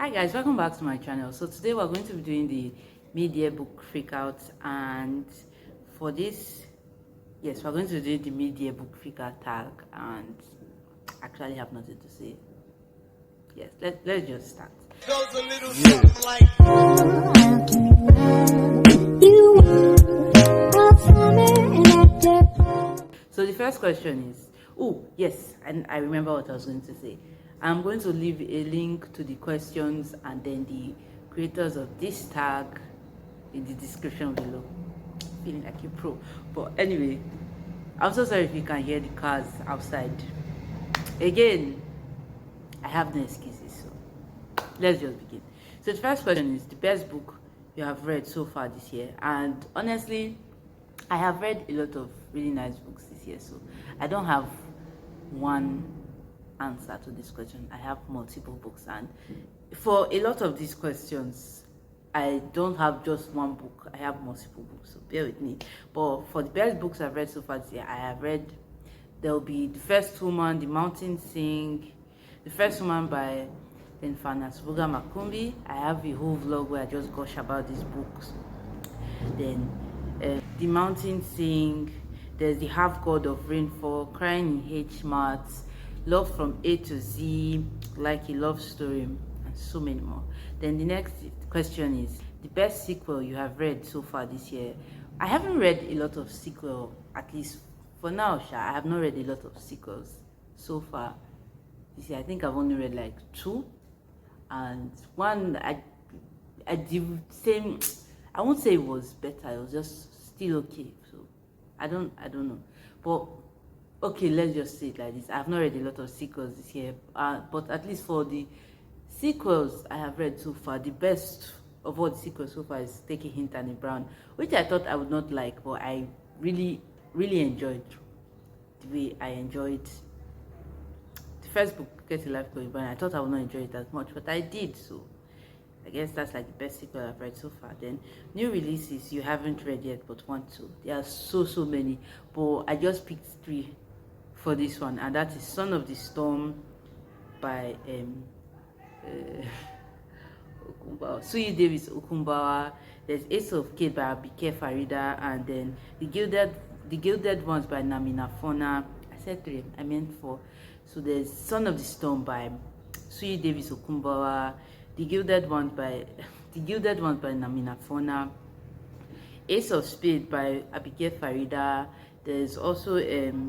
Hi guys, welcome back to my channel. So today we're going to be doing the mid-year book freakout, and for this, yes, we're going to do the mid-year book freakout tag, and actually have nothing to say. Yes, let's just start. Goes a little something like So the first question is, oh yes, and I remember what I was going to say. I'm going to leave a link to the questions and then the creators of this tag in the description below. Feeling like a pro, but anyway, I'm so sorry if you can hear the cars outside. Again, I have no excuses, so let's just begin. So the first question is the best book you have read so far this year, and honestly, I have read a lot of really nice books this year, so I don't have one answer to this question. I have multiple books, and for a lot of these questions I don't have just one book, I have multiple books, so bear with me. But for the best books I've read so far this year, I have read, there will be The First Woman, The Mountains Sing, The First Woman by Infamous Buga Makumbi. I have a whole vlog where I just gush about these books. Then The Mountains Sing, there's The Half God of Rainfall, Crying in H Mats, Love from A to Z, Like a Love Story, and so many more. Then the next question is the best sequel you have read so far this year. I haven't read a lot of sequel, at least for now, I have not read a lot of sequels so far this year. I think I've only read like two, and one I did same. I won't say it was better, it was just still okay. So I don't know, but okay, let's just say it like this. I've not read a lot of sequels this year, but at least for the sequels I have read so far, the best of all the sequels so far is Take a Hint and a Brown, which I thought I would not like, but I really enjoyed the way I enjoyed the first book, Get a Life Going Brown. I thought I would not enjoy it as much, but I did. So I guess that's like the best sequel I've read so far. Then new releases you haven't read yet but want to. There are so many, but I just picked three for this one, and that is Son of the Storm by Suyi Davis Okumbawa. There's Ace of Kate by Abike Farida, and then the Gilded Ones by Namina Fona. I said three, I meant four. So there's Son of the Storm by Suyi Davis Okumbawa, The Gilded Ones by Namina Fona, Ace of Spades by Abike Farida. There's also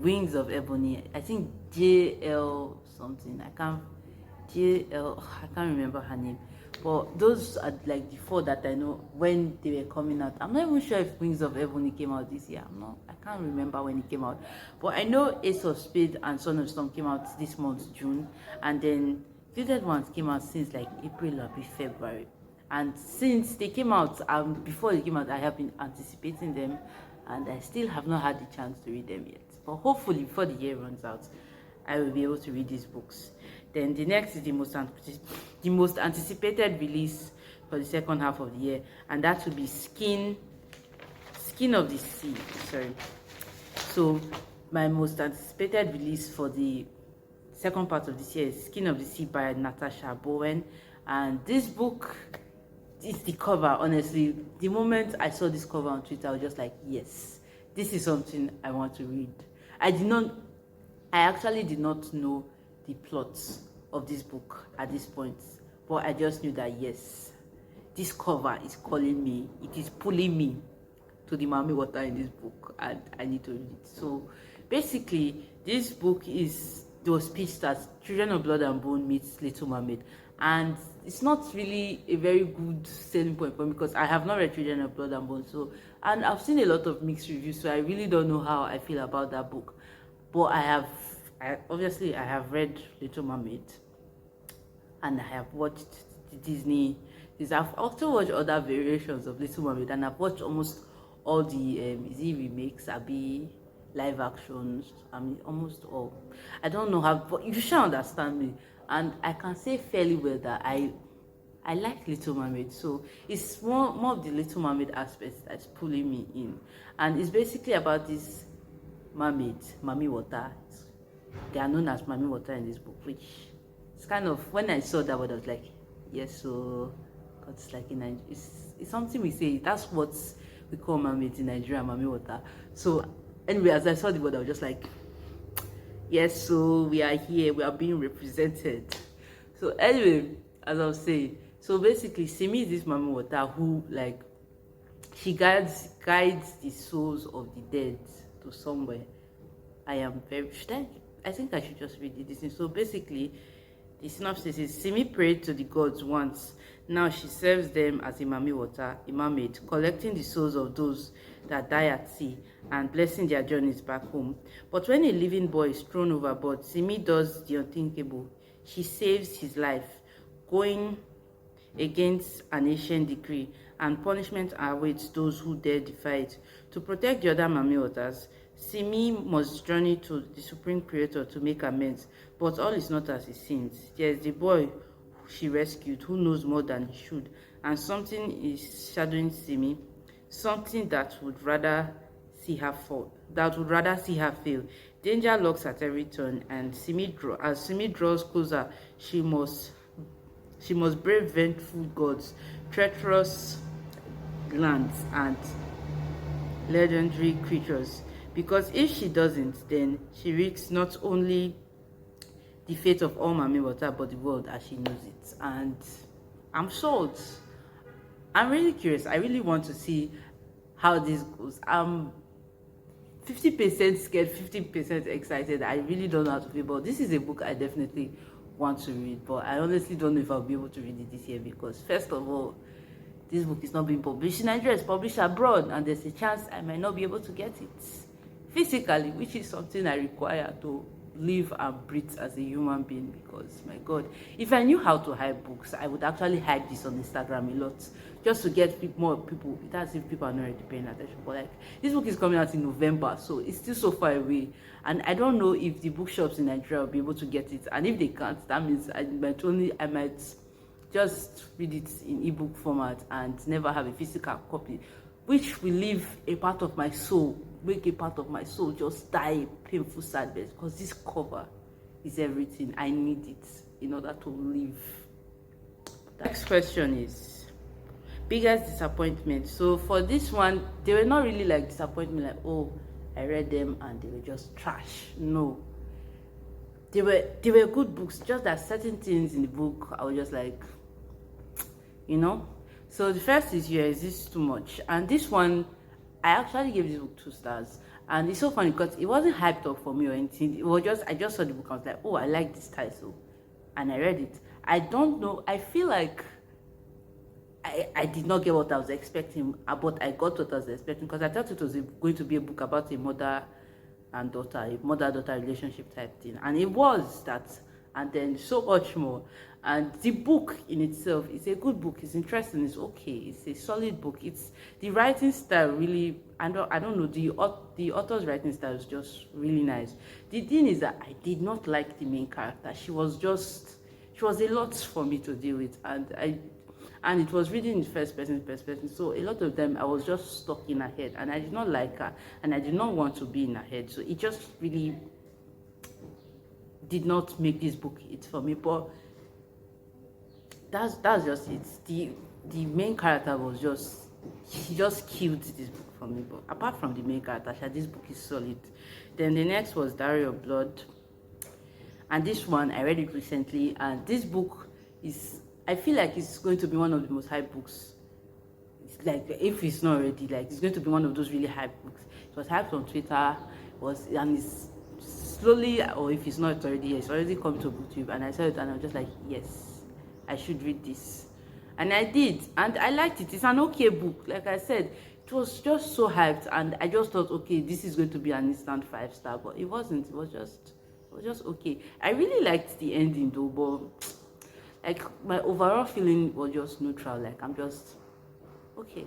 Wings of Ebony. I think JL something. I can't remember her name. But those are like the four that I know when they were coming out. I'm not even sure if Wings of Ebony came out this year. I can't remember when it came out. But I know Ace of Spades and Son of Storm came out this month, June. And then Gilded Ones came out since like April or February. And since they came out, before they came out, I have been anticipating them, and I still have not had the chance to read them yet. But hopefully before the year runs out, I will be able to read these books. Then the next is the most anticipated release for the second half of the year, and that will be Skin of the Sea. Sorry. So my most anticipated release for the second part of this year is Skin of the Sea by Natasha Bowen, and this book, it's the cover. Honestly, the moment I saw this cover on Twitter, I was just like, yes, this is something I want to read. I actually did not know the plot of this book at this point, but I just knew that yes, this cover is calling me, it is pulling me to the mommy water in this book, and I need to read it. So basically, this book was pitched as Children of Blood and Bone meets Little Mermaid, and it's not really a very good selling point for me because I have not read Children of Blood and Bone, and I've seen a lot of mixed reviews, so I really don't know how I feel about that book. But I obviously have read Little Mermaid, and I have watched the Disney. I've also watched other variations of Little Mermaid, and I've watched almost all the remakes, live actions. Almost all. I don't know how, but you should understand me, and I can say fairly well that I like Little Mermaid. So it's more of the Little Mermaid aspects that's pulling me in, and it's basically about this mermaid, Mami Water. They are known as Mami Water in this book, which it's kind of, when I saw that word, I was like, Yes, so because it's like in Nigeria, it's something we say. That's what we call mermaids in Nigeria, mami water. So anyway, as I saw the word, I was just like, yes, so we are here, we are being represented. So anyway, as I was saying, so basically Simi is this mami water who, like, she guides the souls of the dead to somewhere. I am very I think I should just read it. This. So basically, the synopsis is Simi prayed to the gods once. Now she serves them as a mami water, a mermaid, collecting the souls of those that die at sea and blessing their journeys back home. But when a living boy is thrown overboard, Simi does the unthinkable. She saves his life, going against an ancient decree, and punishment awaits those who dare defy it. To protect the other mami waters, Simi must journey to the Supreme Creator to make amends, but all is not as it seems. There is the boy she rescued who knows more than he should, and something is shadowing Simi, something that would rather see her fall, that would rather see her fail. Danger lurks at every turn, and as Simi draws closer, she must brave vengeful gods, treacherous lands, and legendary creatures. Because if she doesn't, then she risks not only the fate of all Mami Water, but the world as she knows it. And I'm sold. I'm really curious. I really want to see how this goes. I'm 50% scared, 50% excited. I really don't know how to feel, but this is a book I definitely want to read, but I honestly don't know if I'll be able to read it this year because, first of all, this book is not being published in Nigeria, it's published abroad, and there's a chance I might not be able to get it physically, which is something I require to live and breathe as a human being. Because, my God, if I knew how to hype books, I would actually hype this on Instagram a lot, just to get more people. That's if people are not already paying attention. But like, this book is coming out in November, so it's still so far away, and I don't know if the bookshops in Nigeria will be able to get it. And if they can't, that means I might just read it in ebook format and never have a physical copy, which will leave a part of my soul, make a part of my soul just die painful sadness, because this cover is everything. I need it in order to live. The next question is biggest disappointment. So for this one, they were not really like disappointment, like, oh, I read them and they were just trash. No, they were good books, just that certain things in the book I was just like, you know. So the first is You Exist Too Much, and this one I actually gave this book 2 stars. And it's so funny because it wasn't hyped up for me or anything. It was just, I just saw the book, I was like, oh, I like this title, and I read it. I don't know, I feel like I did not get what I was expecting, but I got what I was expecting, because I thought it was going to be a book about a mother and daughter, a mother-daughter relationship type thing, and it was that, and then so much more. And the book in itself is a good book. It's interesting. It's okay. It's a solid book. It's the writing style really. I don't know. The author's writing style is just really nice. The thing is that I did not like the main character. She was a lot for me to deal with, and it was reading in first person perspective. So a lot of them I was just stuck in her head, and I did not like her, and I did not want to be in her head. So it just really did not make this book it for me. But that's just it. The main character was just, he just killed this book for me. But apart from the main character, this book is solid. Then the next was Diary of Blood, and this one I read it recently, and this book is, I feel like it's going to be one of the most hyped books. It's like, if it's not already, like, it's going to be one of those really hyped books. It was hyped on Twitter, and it's slowly, or if it's not already, it's already come to BookTube, and I saw it and I was just like, yes, I should read this. And I did, and I liked it. It's an okay book. Like I said, it was just so hyped, and I just thought, okay, this is going to be an instant 5-star, but it wasn't. It was just okay. I really liked the ending though, but like, my overall feeling was just neutral. Like, I'm just okay.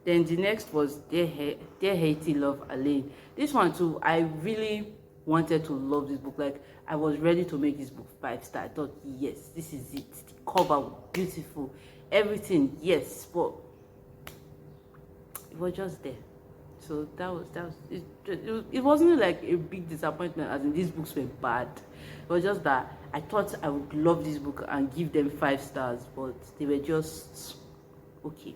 Then the next was Dear Haiti Love Alain. This one too, I really wanted to love this book. Like, I was ready to make this book 5-star. I thought, yes, this is it. The cover was beautiful, everything, yes, but it was just there. So that was it wasn't like a big disappointment as in these books were bad. It was just that I thought I would love this book and give them 5 stars, but they were just okay.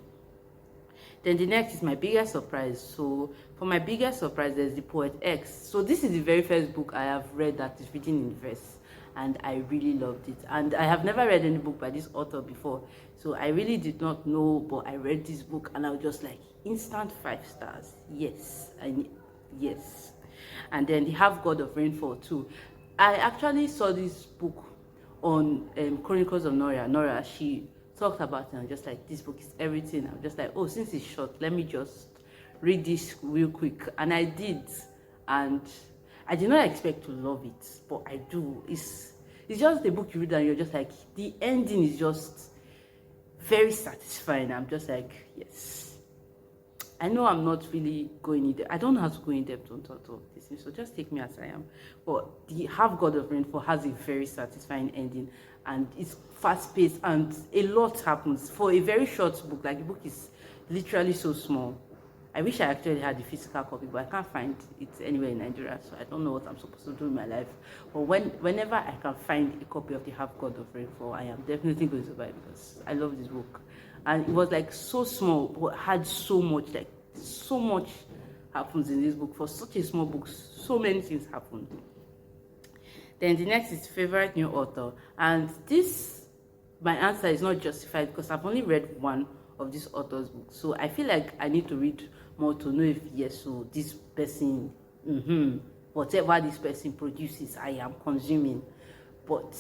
Then the next is my biggest surprise. So for my biggest surprise, there's the Poet X. So this is the very first book I have read that is written in verse, and I really loved it. And I have never read any book by this author before, so I really did not know, but I read this book and I was just like, instant 5 stars. Yes, yes. And then the Half God of Rainfall too. I actually saw this book on Chronicles of Noria. Nora, she talked about it and just like, this book is everything. I'm just like, oh, since it's short, let me just read this real quick. And I did, and I did not expect to love it, but I do. It's just a book you read and you're just like, the ending is just very satisfying. I'm just like, yes. I know I'm not really going in depth. I don't know how to go in depth on top of this, so just take me as I am. But the Half God of Rainfall has a very satisfying ending, and it's fast paced, and a lot happens for a very short book. Like, the book is literally so small. I wish I actually had the physical copy, but I can't find it anywhere in Nigeria, so I don't know what I'm supposed to do in my life. But whenever I can find a copy of the Half God of Rainfall, I am definitely going to buy it because I love this book. And it was like so small, but had so much, like so much happens in this book. For such a small book, so many things happened. Then the next is favorite new author, and this, my answer is not justified because I've only read one of this author's book, so I feel like I need to read more to know if yes, so this person, whatever this person produces, I am consuming. But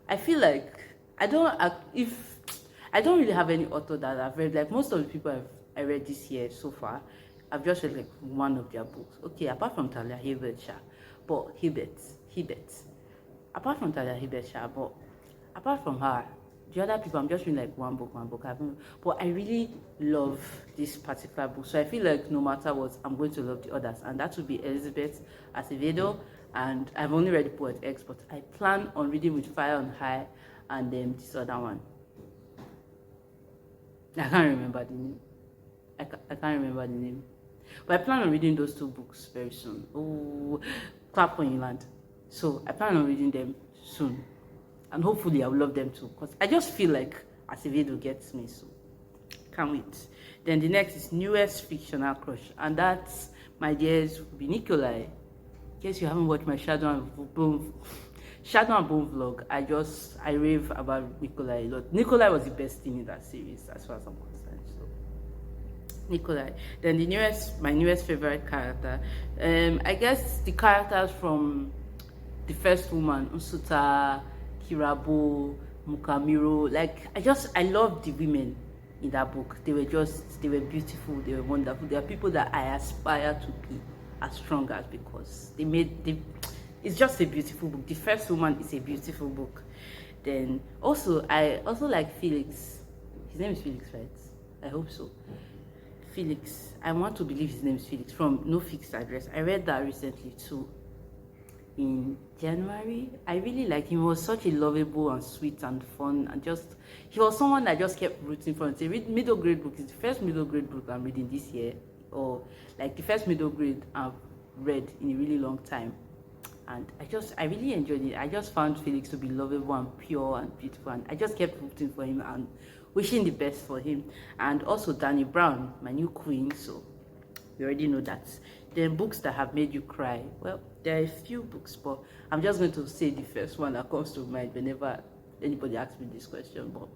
I feel like I don't really have any author that I've read. Like, most of the people I read this year so far, I've just read like one of their books. Okay, apart from Talia Hibbert, but Hibbert. Apart from Talia Hibbert, but apart from her, the other people, I'm just reading like one book. But I really love this particular book, so I feel like no matter what, I'm going to love the others, and that would be Elizabeth Acevedo. And I've only read the Poet X, but I plan on reading With Fire on High, and then this other one. I can't remember the name. I can't remember the name. But I plan on reading those 2 books very soon. Oh, Clap When You Land. So I plan on reading them soon. And hopefully I will love them too. Because I just feel like Acevedo gets me. So can't wait. Then the next is newest fictional crush. And that's, my dears, will be Nikolai. In case you haven't watched my Shadow and Bone vlog, I rave about Nikolai a lot. Nikolai was the best thing in that series as far as I'm concerned. So Nikolai. Then my newest favorite character, I guess the characters from The First Woman, Usuta, Kirabo, Mukamiro. Like, I love the women in that book. They were beautiful, they were wonderful. They are people that I aspire to be as strong as, because it's just a beautiful book. The First Woman is a beautiful book. Then I also like Felix. His name is Felix, right? I hope so. Felix. I want to believe his name is Felix, from No Fixed Address. I read that recently too, in January. I really liked him. He was such a lovable and sweet and fun, and he was someone I just kept rooting for. It's a middle grade book. It's the first middle grade book I'm reading this year, or like the first middle grade I've read in a really long time. And I really enjoyed it. I just found Felix to be lovable and pure and beautiful, and I just kept rooting for him and wishing the best for him. And also Danny Brown, my new queen, so you already know that. Then books that have made you cry. Well, there are a few books, but I'm just going to say the first one that comes to mind whenever anybody asks me this question. But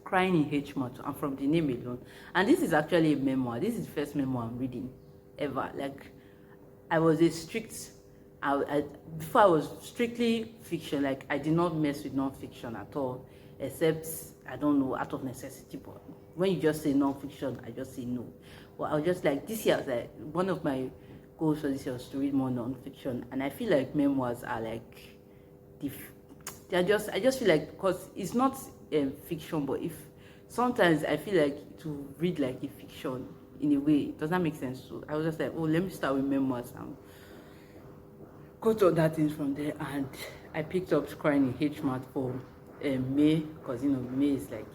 Crying in H Month, and from the name alone. And this is actually a memoir. This is the first memoir I'm reading ever. Like, I was a strict, before I was strictly fiction. Like, I did not mess with non-fiction at all, except, I don't know, out of necessity. But when you just say non-fiction, I just say no. Well, I was just like, this year, I was like, one of my goals for this year was to read more non-fiction, and I feel like memoirs are like, I just feel like, because it's not fiction, but if sometimes I feel like to read like a fiction in a way, it does not make sense. So I was just like, oh, let me start with memoirs and go to other things from there. And I picked up Crying in H Month for May, because May is like,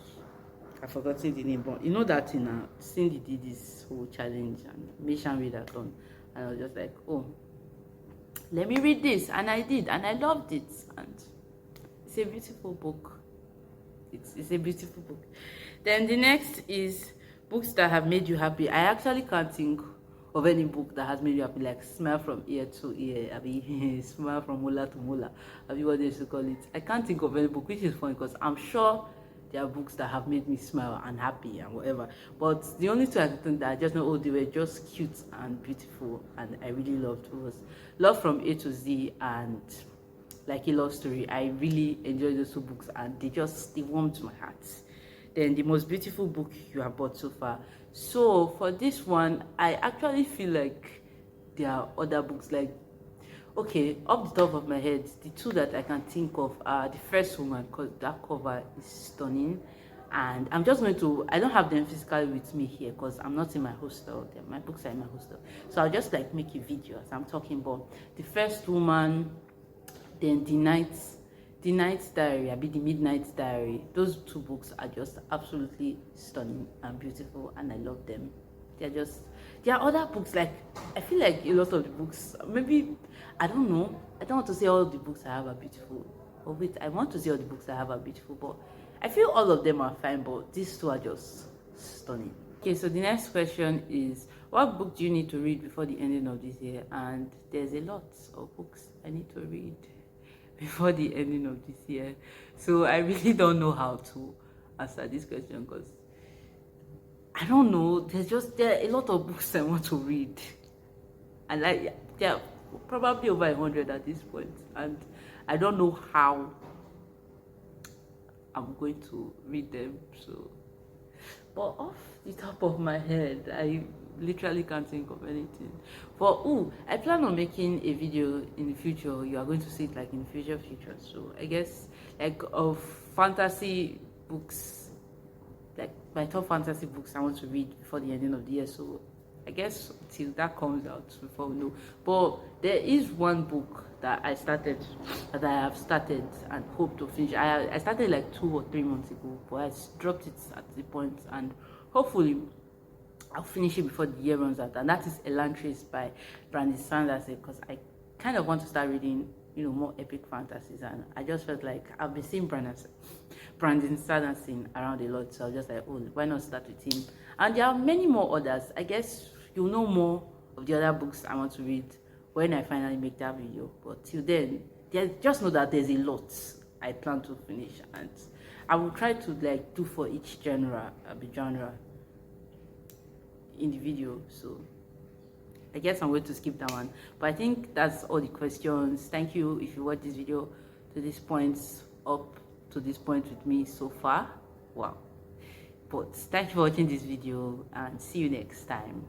I forgot the name, but you know that Cindy did this whole challenge and Mission Readathon, and I was just like, oh, let me read this, and I did, and I loved it. And it's a beautiful book. It's a beautiful book. Then the next is books that have made you happy. I actually can't think of any book that has made you happy, like smile from ear to ear, I mean, smile from molar to molar, I mean, what they should call it. I can't think of any book, which is funny because I'm sure there are books that have made me smile and happy and whatever. But the only two I think that I just know, oh, they were just cute and beautiful, and I really loved was Love from A to Z and Like a Love Story. I really enjoyed those two books, and they warmed my heart. Then the most beautiful book you have bought so far. So for this one, I actually feel like there are other books, like, okay, off the top of my head, the two that I can think of are The First Woman, because that cover is stunning. And I'm just going to, I don't have them physically with me here because I'm not in my hostel. My books are in my hostel. So I'll just like make a video as I'm talking about The First Woman, then the Night's Diary, the Midnight Diary. Those two books are just absolutely stunning and beautiful, and I love them. There are other books, like, I feel like a lot of the books, maybe, I don't know, I don't want to say all the books I have are beautiful. Or wait, I want to say all the books I have are beautiful, but I feel all of them are fine, but these two are just stunning. Okay, so the next question is, what book do you need to read before the ending of this year? And there's a lot of books I need to read before the ending of this year. So I really don't know how to answer this question because I don't know. There are a lot of books I want to read. And there are probably over 100 at this point. And I don't know how I'm going to read them. So, but off the top of my head, I literally can't think of anything. I plan on making a video in the future. You are going to see it like in the future. So I guess like of fantasy books, like my top fantasy books I want to read before the ending of the year. So I guess till that comes out before we know. But there is one book that I have started and hope to finish. I started like 2 or 3 months ago, but I dropped it at the point, and hopefully I'll finish it before the year runs out, and that is Elantris by Brandon Sanderson, because I kind of want to start reading, more epic fantasies, and I just felt like I've been seeing Brandon Sanderson around a lot, so I was just like, oh, why not start with him? And there are many more others. I guess you'll know more of the other books I want to read when I finally make that video, but till then, just know that there's a lot I plan to finish, and I will try to like do for each genre in the video. So I guess I'm going to skip that one, but I think that's all the questions. Thank you if you watched this video to this point, up to this point with me so far. Wow. But thank you for watching this video, and see you next time.